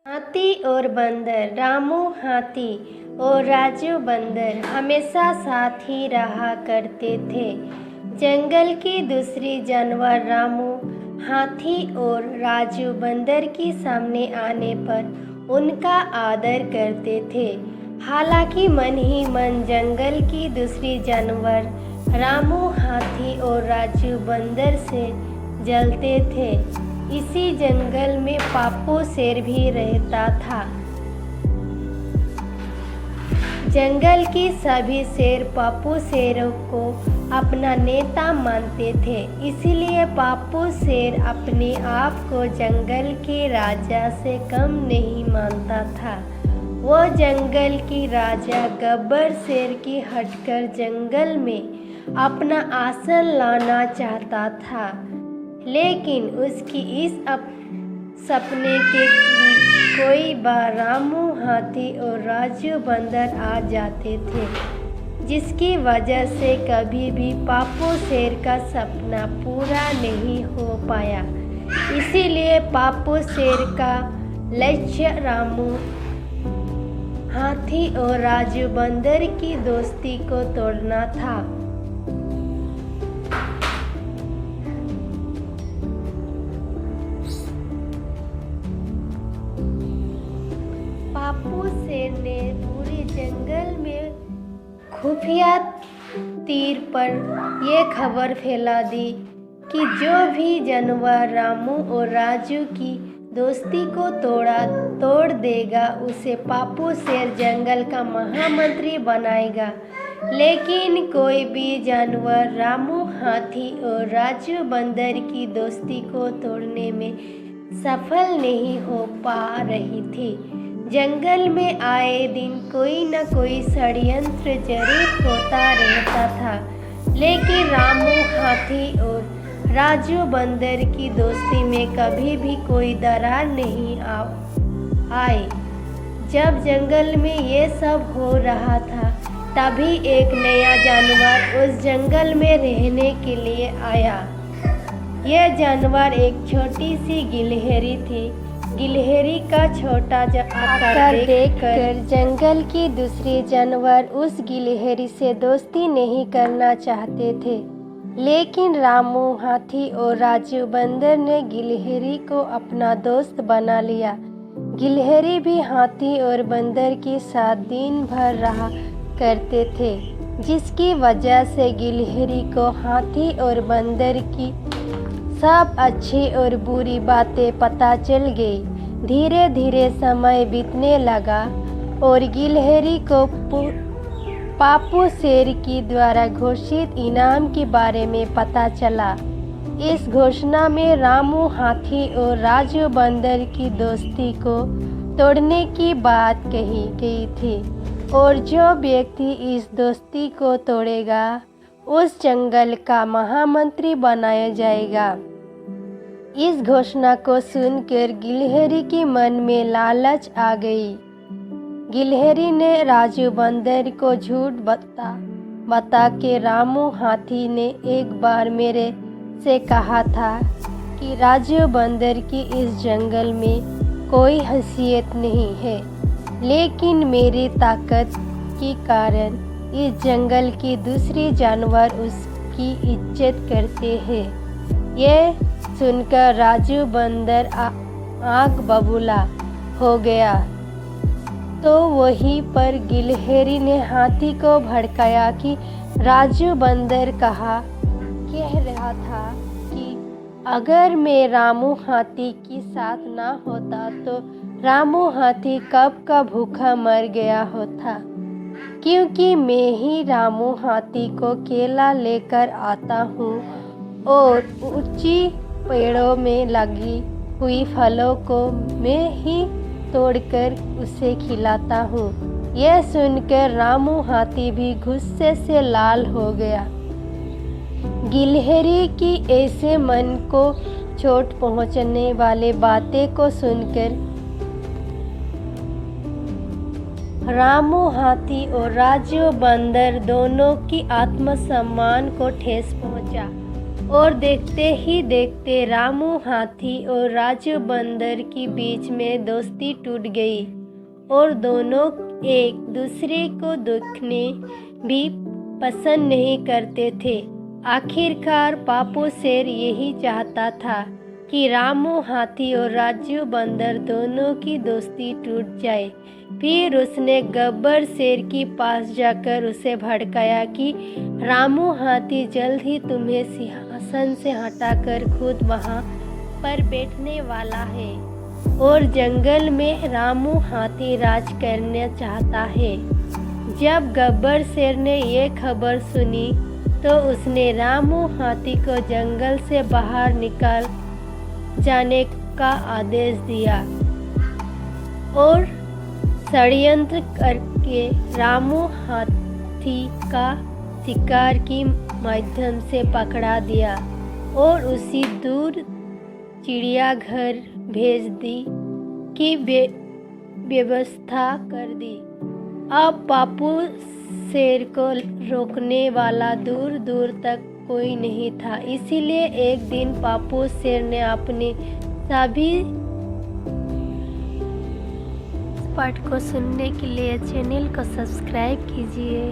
हाथी और बंदर। रामू हाथी और राजू बंदर हमेशा साथ ही रहा करते थे। जंगल की दूसरी जानवर रामू हाथी और राजू बंदर के सामने आने पर उनका आदर करते थे। हालांकि मन ही मन जंगल की दूसरी जानवर रामू हाथी और राजू बंदर से जलते थे। इसी जंगल में पापू शेर भी रहता था। जंगल की सभी शेर पापू शेरों को अपना नेता मानते थे, इसलिए पापू शेर अपने आप को जंगल के राजा से कम नहीं मानता था। वो जंगल की राजा गब्बर शेर की हटकर जंगल में अपना आसन लाना चाहता था, लेकिन उसकी इस सपने के बीच कोई बार रामू हाथी और राजू बंदर आ जाते थे, जिसकी वजह से कभी भी पापू शेर का सपना पूरा नहीं हो पाया। इसीलिए पापू शेर का लक्ष्य रामू हाथी और राजू बंदर की दोस्ती को तोड़ना था। पापू शेर ने पूरे जंगल में खुफिया तीर पर यह खबर फैला दी कि जो भी जानवर रामू और राजू की दोस्ती को तोड़ देगा, उसे पापू शेर जंगल का महामंत्री बनाएगा। लेकिन कोई भी जानवर रामू हाथी और राजू बंदर की दोस्ती को तोड़ने में सफल नहीं हो पा रही थी। जंगल में आए दिन कोई न कोई षड्यंत्र जरूर होता रहता था, लेकिन रामू हाथी और राजू बंदर की दोस्ती में कभी भी कोई दरार नहीं आई। जब जंगल में ये सब हो रहा था, तभी एक नया जानवर उस जंगल में रहने के लिए आया। यह जानवर एक छोटी सी गिलहरी थी। गिलहरी का छोटा आकार देखकर जंगल की दूसरे जानवर उस गिलहरी से दोस्ती नहीं करना चाहते थे, लेकिन रामू हाथी और राजू बंदर ने गिलहरी को अपना दोस्त बना लिया। गिलहरी भी हाथी और बंदर के साथ दिन भर रहा करते थे, जिसकी वजह से गिलहरी को हाथी और बंदर की सब अच्छी और बुरी बातें पता चल गई। धीरे धीरे समय बीतने लगा और गिलहरी को पापू शेर की द्वारा घोषित इनाम के बारे में पता चला। इस घोषणा में रामू हाथी और राजू बंदर की दोस्ती को तोड़ने की बात कही गई थी, और जो व्यक्ति इस दोस्ती को तोड़ेगा उस जंगल का महामंत्री बनाया जाएगा। इस घोषणा को सुनकर गिलहरी के मन में लालच आ गई। गिलहरी ने राजू बंदर को झूठ बता के रामू हाथी ने एक बार मेरे से कहा था कि राजू बंदर की इस जंगल में कोई हैसियत नहीं है, लेकिन मेरी ताकत के कारण इस जंगल के दूसरे जानवर उसकी इज्जत करते हैं। यह सुनकर राजू बंदर आग बबूला हो गया। तो वहीं पर गिलहरी ने हाथी को भड़काया कि राजू बंदर कह रहा था कि अगर मैं रामू हाथी के साथ ना होता तो रामू हाथी कब का भूखा मर गया होता, क्योंकि मैं ही रामू हाथी को केला लेकर आता हूँ और ऊंची पेड़ों में लगी हुई फलों को मैं ही तोड़कर उसे खिलाता हूँ। यह सुनकर रामू हाथी भी गुस्से से लाल हो गया। गिलहरी की ऐसे मन को चोट पहुँचने वाले बातें को सुनकर रामू हाथी और राजू बंदर दोनों की आत्मसम्मान को ठेस पहुँचा। और देखते ही देखते रामू हाथी और राजू बंदर के बीच में दोस्ती टूट गई और दोनों एक दूसरे को देखने भी पसंद नहीं करते थे। आखिरकार पापू शेर यही चाहता था कि रामू हाथी और राजू बंदर दोनों की दोस्ती टूट जाए। फिर उसने गब्बर शेर के पास जाकर उसे भड़काया कि रामू हाथी जल्द ही तुम्हें सिंहासन से हटाकर खुद वहां पर बैठने वाला है और जंगल में रामू हाथी राज करना चाहता है। जब गब्बर शेर ने ये खबर सुनी तो उसने रामू हाथी को जंगल से बाहर निकाल जाने का आदेश दिया और षड्यंत्र करके रामू हाथी का शिकार के माध्यम से पकड़ा दिया और उसी दूर चिड़ियाघर भेज दी की व्यवस्था कर दी। अब पापू शेर को रोकने वाला दूर दूर तक कोई नहीं था। इसीलिए एक दिन पापू शेर ने अपने सभी पाठ को सुनने के लिए चैनल को सब्सक्राइब कीजिए।